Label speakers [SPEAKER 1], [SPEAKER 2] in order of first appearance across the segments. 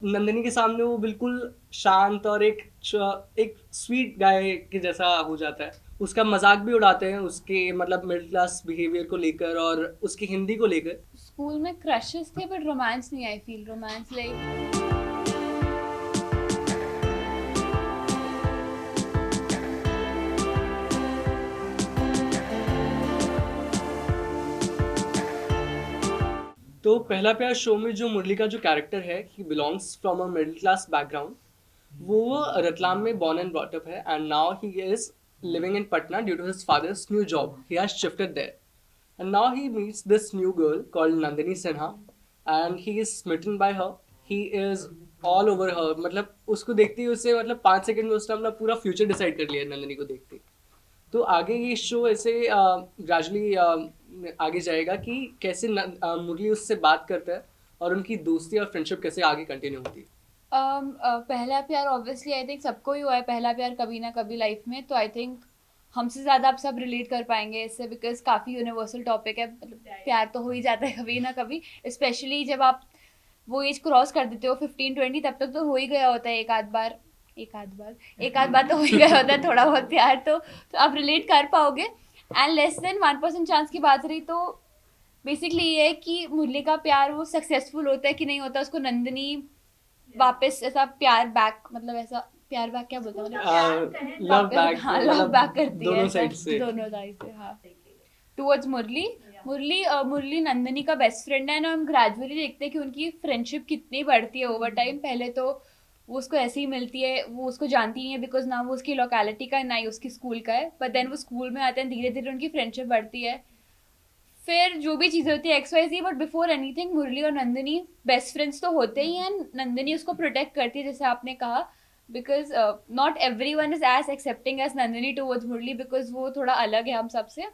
[SPEAKER 1] नंदिनी के सामने वो बिल्कुल शांत और एक स्वीट गाय के जैसा हो जाता है। उसका मजाक भी उड़ाते हैं उसके मतलब मिडिल क्लास बिहेवियर को लेकर और उसकी हिंदी को लेकर।
[SPEAKER 2] स्कूल में क्रशेस थे बट रोमांस नहीं, आई फील रोमांस लाइक
[SPEAKER 1] तो पहला प्यार शो में जो मुरली का जो कैरेक्टर है, he belongs from a middle class background. वो रतलाम में born and brought up है, and now he is living in Patna due to his father's new job. He has shifted there, and now he meets this new girl called Nandini Sinha, and he is smitten by her. He is all over her, मतलब उसको देखते ही उससे मतलब 5 second में उसने अपना पूरा future decide कर लिया नंदिनी को देखते ही। तो आगे ये शो ऐसे ग्रेजुअली आगे जाएगा कि कैसे मुरली उससे बात करता है और उनकी दोस्ती और फ्रेंडशिप कैसे आगे कंटिन्यू होती है।
[SPEAKER 2] पहला प्यार ऑब्वियसली आई थिंक सबको ही हुआ है पहला प्यार कभी ना कभी लाइफ में, तो आई थिंक हमसे ज़्यादा आप सब रिलेट कर पाएंगे इससे, बिकॉज काफ़ी यूनिवर्सल टॉपिक है। मतलब प्यार तो हो ही जाता है कभी ना कभी, स्पेशली जब आप वो एज क्रॉस कर देते हो 15-20, तब तक तो हो ही गया होता है एक आध बार तो हो ही गया होता है थोड़ा बहुत प्यार, तो आप रिलेट कर पाओगे। एंड लेस देन 1% चांस की बात रही तो बेसिकली ये है कि मुरली का प्यार वो सक्सेसफुल होता है कि नहीं होता, उसको नंदिनी वापस ऐसा प्यार बैक, मतलब ऐसा प्यार बैक क्या बोलते हैं, मतलब
[SPEAKER 1] लव
[SPEAKER 2] वापस
[SPEAKER 1] बैक
[SPEAKER 2] हाँ लव
[SPEAKER 1] मतलब
[SPEAKER 2] बैक करती है
[SPEAKER 1] दोनों
[SPEAKER 2] ऐसा,
[SPEAKER 1] साइड से।
[SPEAKER 2] दोनों साइड से हाँ, टुवर्ड्स मुरली। मुरली नंदिनी का बेस्ट फ्रेंड है ना, हम ग्रेजुअली देखते हैं कि उनकी फ्रेंडशिप कितनी बढ़ती है ओवर टाइम। पहले तो वो उसको ऐसे ही मिलती है, वो उसको जानती नहीं है बिकॉज ना वो उसकी लोकेलिटी का है ना ही उसकी स्कूल का है, बट देन वो स्कूल में आते हैं, धीरे धीरे उनकी फ्रेंडशिप बढ़ती है। फिर जो भी चीज़ें होती है X Y Z, but before anything Murali और नंदिनी बेस्ट फ्रेंड्स तो होते ही हैं। नंदिनी उसको प्रोटेक्ट करती है जैसे आपने कहा, because not every one is as accepting as Nandini towards Murali, because वो थोड़ा अलग है हम सबसे।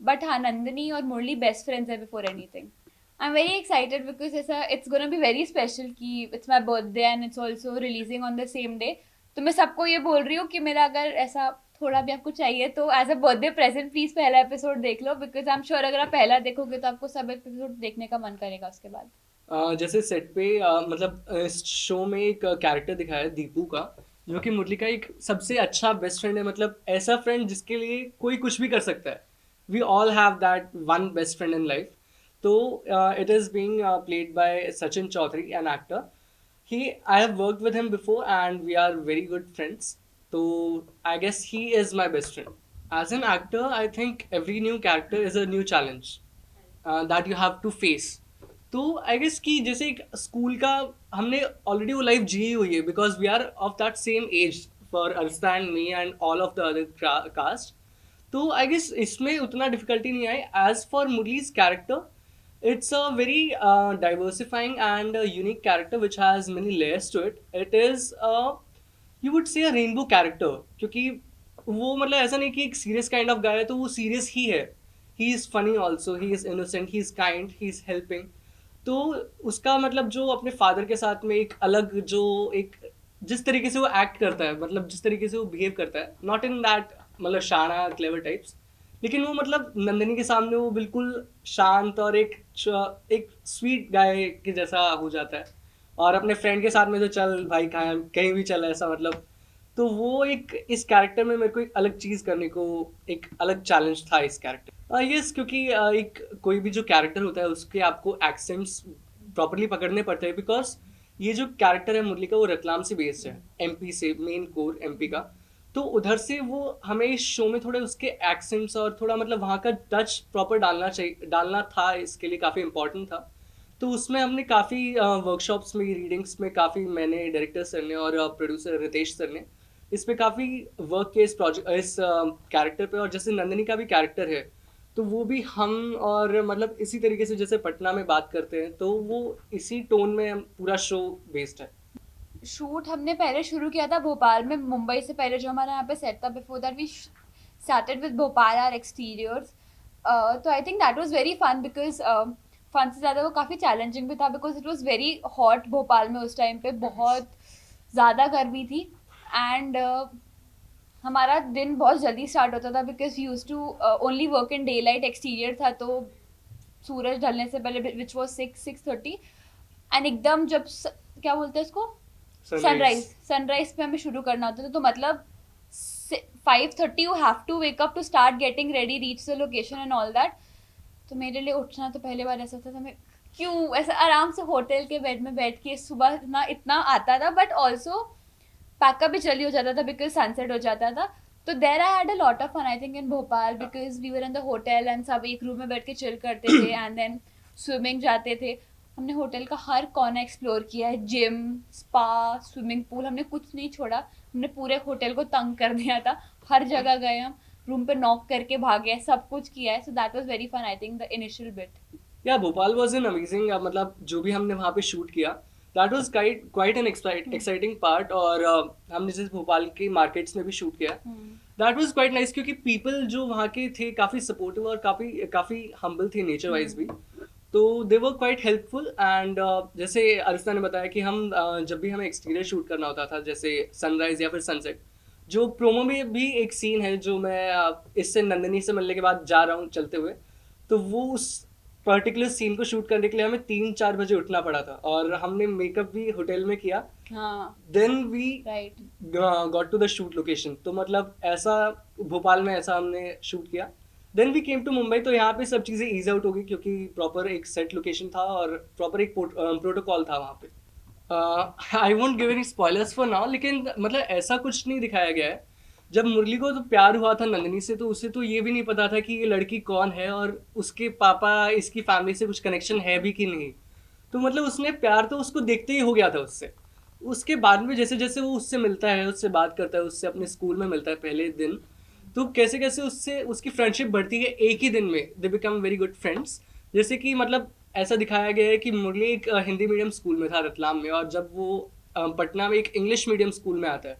[SPEAKER 2] बट हाँ, नंदिनी और मुरली बेस्ट फ्रेंड्स है before anything. I am very excited because ऐसा it's gonna be very special कि it's my birthday and it's also releasing on the same day. तो मैं सबको ये बोल रही हूँ कि मेरा अगर ऐसा थोड़ा भी आपको चाहिए तो as a birthday present please पहला एपिसोड देख लो, बिकॉज आई एम श्योर अगर आप पहला देखोगे तो आपको सब एपिसोड देखने का मन करेगा उसके बाद।
[SPEAKER 1] जैसे सेट पे मतलब इस शो में एक कैरेक्टर दिखाया है दीपू का, जो कि मुरली का एक सबसे अच्छा बेस्ट फ्रेंड है। मतलब ऐसा फ्रेंड जिसके लिए कोई कुछ भी कर सकता है। We all have that one best friend in life. तो it is being played by Sachin Chaudhary an actor. He I have worked with him before and we are very good friends. तो I guess he is my best friend. As an actor I think every new character is a new challenge that you have to face. तो I guess कि जैसे एक school का हमने already वो life जी हुई है, because we are of that same age for Arsta and me and all of the other cast. तो आई गेस इसमें उतना डिफिकल्टी नहीं आई। As for Murali's character, it's a very diversifying and unique character which has many layers to it. It is you would say a rainbow character, क्योंकि वो मतलब ऐसा नहीं कि एक सीरियस काइंड ऑफ गाय है तो वो सीरियस ही है। He is funny also, he is innocent, he is kind, he is helping. तो उसका मतलब जो अपने फादर के साथ में एक अलग जो एक जिस तरीके से वो एक्ट करता है, मतलब जिस तरीके से वो बिहेव करता है, नॉट इन दैट मतलब शाना क्लेवर टाइप्स, लेकिन वो मतलब नंदिनी के सामने वो बिल्कुल शांत और एक स्वीट गाय के जैसा हो जाता है। और अपने फ्रेंड के साथ में तो चल भाई कहाँ कहीं भी चल ऐसा मतलब। तो वो एक इस कैरेक्टर में मेरे को एक अलग चीज़ करने को, एक अलग चैलेंज था इस कैरेक्टर। यस, क्योंकि एक कोई भी जो कैरेक्टर होता है उसके आपको एक्सेंट्स प्रॉपरली पकड़ने पड़ते हैं, बिकॉज ये जो कैरेक्टर है मुरली का वो रतलाम से बेस्ड है, एमपी से, मेन कोर एमपी का। तो उधर से वो हमें इस शो में थोड़े उसके एक्सेंट्स और थोड़ा मतलब वहाँ का टच प्रॉपर डालना चाहिए, डालना था, इसके लिए काफ़ी इंपॉर्टेंट था। तो उसमें हमने काफ़ी वर्कशॉप्स में, रीडिंग्स में काफ़ी, मैंने डायरेक्टर सर ने और प्रोड्यूसर रितेश सर ने इस पे काफ़ी वर्क किया इस प्रोजेक्ट, इस कैरेक्टर पे। और जैसे नंदिनी का भी कैरेक्टर है तो वो भी हम और मतलब इसी तरीके से जैसे पटना में बात करते हैं तो वो इसी टोन में पूरा शो बेस्ड है।
[SPEAKER 2] शूट हमने पहले शुरू किया था भोपाल में, मुंबई से पहले जो हमारा यहाँ पे सेट था, before that we started with Bhopal our exteriors. तो I think that was very fun because fun से ज़्यादा वो काफ़ी चैलेंजिंग भी था, because it was very hot Bhopal में उस टाइम पे, बहुत ज़्यादा गर्मी थी। एंड हमारा दिन बहुत जल्दी स्टार्ट होता था because use to only work in day light, exterior था तो सूरज ढलने से पहले, विच वॉज 6-6:30, एंड एकदम जब क्या बोलते हैं इसको, सनराइज पे हमें शुरू करना होता था, तो मतलब 5:30 you have to wake up to start getting ready, reach the location and all that. तो मेरे लिए उठना तो पहले बार ऐसा था मैं क्यों ऐसा आराम से होटल के बेड में बैठ के सुबह इतना इतना आता था, बट ऑल्सो पैकअप भी जल्दी हो जाता था बिकॉज सनसेट हो जाता था। तो there I had a lot of fun I think in Bhopal, because we were in the hotel and सब एक रूम में बैठ के चिल करते थे एंड देन स्विमिंग जाते थे। हमने होटल का हर कॉर्नर एक्सप्लोर किया है, जिम, स्पा, स्विमिंग पूल, हमने कुछ नहीं छोड़ा। हमने पूरे होटल को तंग कर दिया था, हर जगह गए हम, रूम पे नॉक करके भागे, सब कुछ किया है। So that was very fun I think the initial bit.
[SPEAKER 1] या भोपाल वाज एन अमेजिंग, मतलब जो भी हमने वहाँ पे शूट किया, that was quite an exciting part. और हमने जैसे भोपाल के मार्केट्स में भी शूट किया, दैट वाज क्वाइट नाइस, क्योंकि पीपल जो वहाँ के थे काफ़ी सपोर्टिव और काफ़ी काफ़ी हम्बल थे नेचर वाइज भी। तो दे वर क्वाइट हेल्पफुल। एंड जैसे अरिस्ता ने बताया कि हम जब भी हमें एक्सटीरियर शूट करना होता था, जैसे सनराइज या फिर सनसेट, जो प्रोमो में भी एक सीन है जो मैं इससे नंदिनी से मिलने के बाद जा रहा हूँ चलते हुए, तो वो उस पर्टिकुलर सीन को शूट करने के लिए हमें 3-4 बजे उठना पड़ा था, और हमने मेकअप भी होटल में किया।
[SPEAKER 2] हाँ
[SPEAKER 1] then we
[SPEAKER 2] right.
[SPEAKER 1] Got to the shoot location. तो मतलब ऐसा भोपाल में ऐसा हमने शूट किया। Then we came to Mumbai, तो यहाँ पे सब चीज़ें ईज आउट हो गई, क्योंकि प्रॉपर एक सेट लोकेशन था और प्रॉपर एक प्रोटोकॉल था वहाँ पे। I won't give any spoilers for now, लेकिन मतलब ऐसा कुछ नहीं दिखाया गया है। जब मुरली को तो प्यार हुआ था नंदिनी से, तो उसे तो ये भी नहीं पता था कि ये लड़की कौन है और उसके पापा इसकी फैमिली से कुछ कनेक्शन है भी कि नहीं। तो मतलब उसने प्यार तो उसको देखते ही हो गया था उससे। उसके बाद में जैसे जैसे वो उससे मिलता है, उससे बात करता है, उससे अपने स्कूल में मिलता है पहले दिन, तो कैसे कैसे उससे उसकी फ्रेंडशिप बढ़ती है, एक ही दिन में they become very good friends. जैसे कि मतलब ऐसा दिखाया गया है कि मुरली एक हिंदी मीडियम स्कूल में था रतलाम में, और जब वो पटना में एक इंग्लिश मीडियम स्कूल में आता है,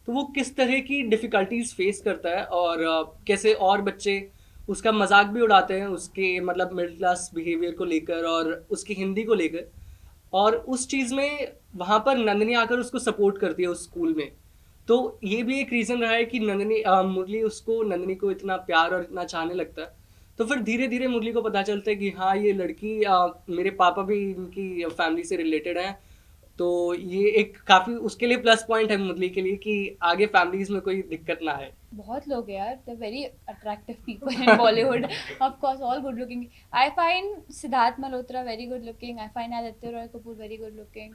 [SPEAKER 1] तो वो किस तरह की डिफ़िकल्टीज फेस करता है, और कैसे और बच्चे उसका मजाक भी उड़ाते हैं उसके मतलब मिडिल क्लास बिहेवियर को लेकर और उसकी हिंदी को लेकर। और उस चीज़ में वहाँ पर नंदिनी आकर उसको सपोर्ट करती है उस स्कूल में। तो ये भी एक रीज़न रहा है कि मुरली उसको नंदिनी को इतना प्यार और इतना चाहने लगता है। तो फिर धीरे धीरे मुरली को पता चलता है कि हाँ, ये लड़की मेरे पापा भी इनकी फैमिली से रिलेटेड हैं। तो ये एक काफ़ी उसके लिए प्लस पॉइंट है मुरली के लिए कि आगे फैमिलीज में कोई दिक्कत ना आए।
[SPEAKER 2] बहुत लोग हैं यार, the very attractive people in Bollywood, of course all good looking. I find Siddharth Malhotra very good looking, I find Aditya Roy Kapoor very good looking,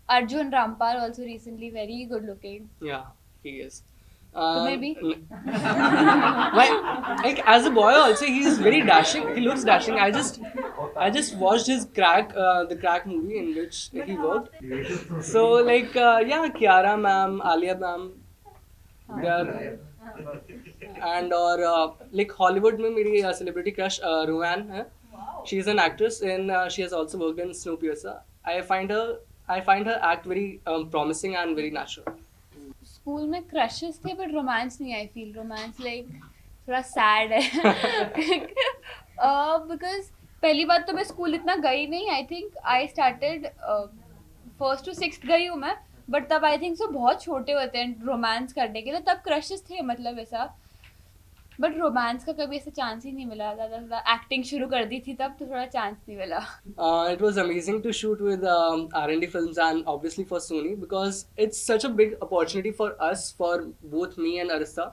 [SPEAKER 2] Arjun Rampal also recently very good looking.
[SPEAKER 1] Yeah, he is.
[SPEAKER 2] तुम्हें भी?
[SPEAKER 1] Like as a boy also, he is very dashing. He looks dashing. I just watched his the Crack movie in which he worked. So like yeah, Kiara ma'am, Alia ma'am, they are, and और like Hollywood में मेरी celebrity crush Rowan है. She is an actress and she has also worked in Snowpiercer. I find her act very promising and very natural.
[SPEAKER 2] School में crushes थे but romance नहीं, I feel romance like थोड़ा sad है because पहली बात तो मैं स्कूल इतना गई नहीं, I think I started 1st to 6th गई हूँ मैं, बट तब आई थिंक सो बहुत छोटे होते हैं रोमांस करने के लिए, तब क्रशेस थे मतलब ऐसा, बट रोमांस का कभी ऐसा चांस ही नहीं मिला। ज़्यादा एक्टिंग शुरू कर दी थी तब, तो थोड़ा चांस नहीं मिला।
[SPEAKER 1] It was amazing to shoot with R&D Films and obviously for Sony, because it's such a big opportunity for us, for both me and Arista,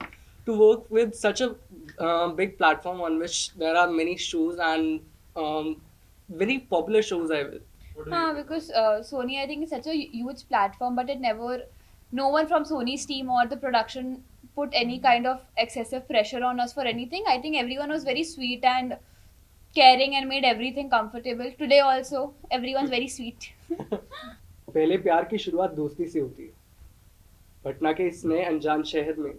[SPEAKER 1] to work with such a big platform on which there are many shows and very popular shows. I will.
[SPEAKER 2] हाँ, because Sony I think is such a huge platform, but it never, no one from Sony's team or the production put any kind of excessive pressure on us for anything. I think everyone was very sweet and caring and made everything comfortable. Today also, everyone's very sweet.
[SPEAKER 1] पहले प्यार की शुरुआत दोस्ती से होती है। पटना के इस नए अनजान शहर में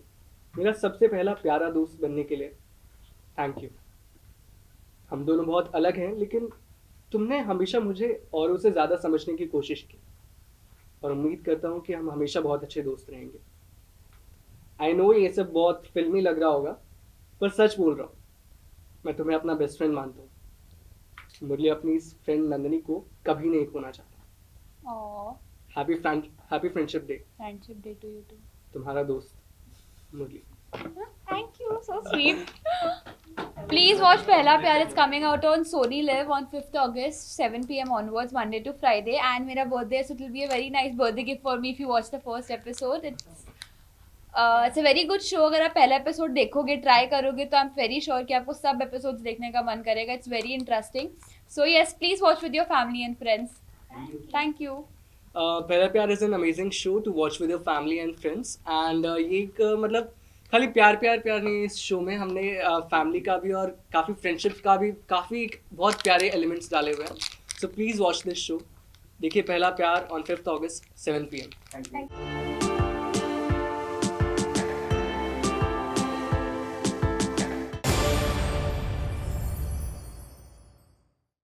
[SPEAKER 1] मेरा सबसे पहला प्यारा दोस्त बनने के लिए थैंक यू। हम दोनों बहुत अलग हैं, लेकिन तुमने हमेशा मुझे औरों से ज़्यादा समझने की कोशिश की, और उम्मीद करता हूँ कि हम हमेशा बहुत अच्छे दोस्त रहेंगे। आई नो ये सब बहुत फिल्मी लग रहा होगा, पर सच बोल रहा हूँ, मैं तुम्हें अपना बेस्ट फ्रेंड मानता हूँ। मुरली अपनी इस फ्रेंड नंदिनी को कभी नहीं खोना चाहता।
[SPEAKER 2] Aww,
[SPEAKER 1] happy friendship day.
[SPEAKER 2] friendship day to you too.
[SPEAKER 1] तुम्हारा दोस्त मुरली।
[SPEAKER 2] Thank you, so sweet. Please watch Pehla Pyar. It's coming out on Sony Live on 5th August, 7 p.m. onwards, Monday to Friday. And मेरा birthday, so it will be a very nice birthday gift for me if you watch the first episode. It's a very good show. अगर आप पहला episode देखोगे, try करोगे, तो आई am very sure कि आपको सब एपिसोड्स देखने का मन करेगा. It's very interesting. So yes, please watch with your family and friends. Thank you.
[SPEAKER 1] Pehla Pyaar is an amazing show to watch with your family and friends. And ये एक मतलब खाली प्यार प्यार प्यार नहीं, इस शो में हमने फैमिली का भी और काफ़ी फ्रेंडशिप का भी काफ़ी बहुत प्यारे एलिमेंट्स डाले हुए हैं. So please watch this show. देखिए पहला प्यार on 5th August 7 p.m.
[SPEAKER 3] Thank you.
[SPEAKER 2] Thank you.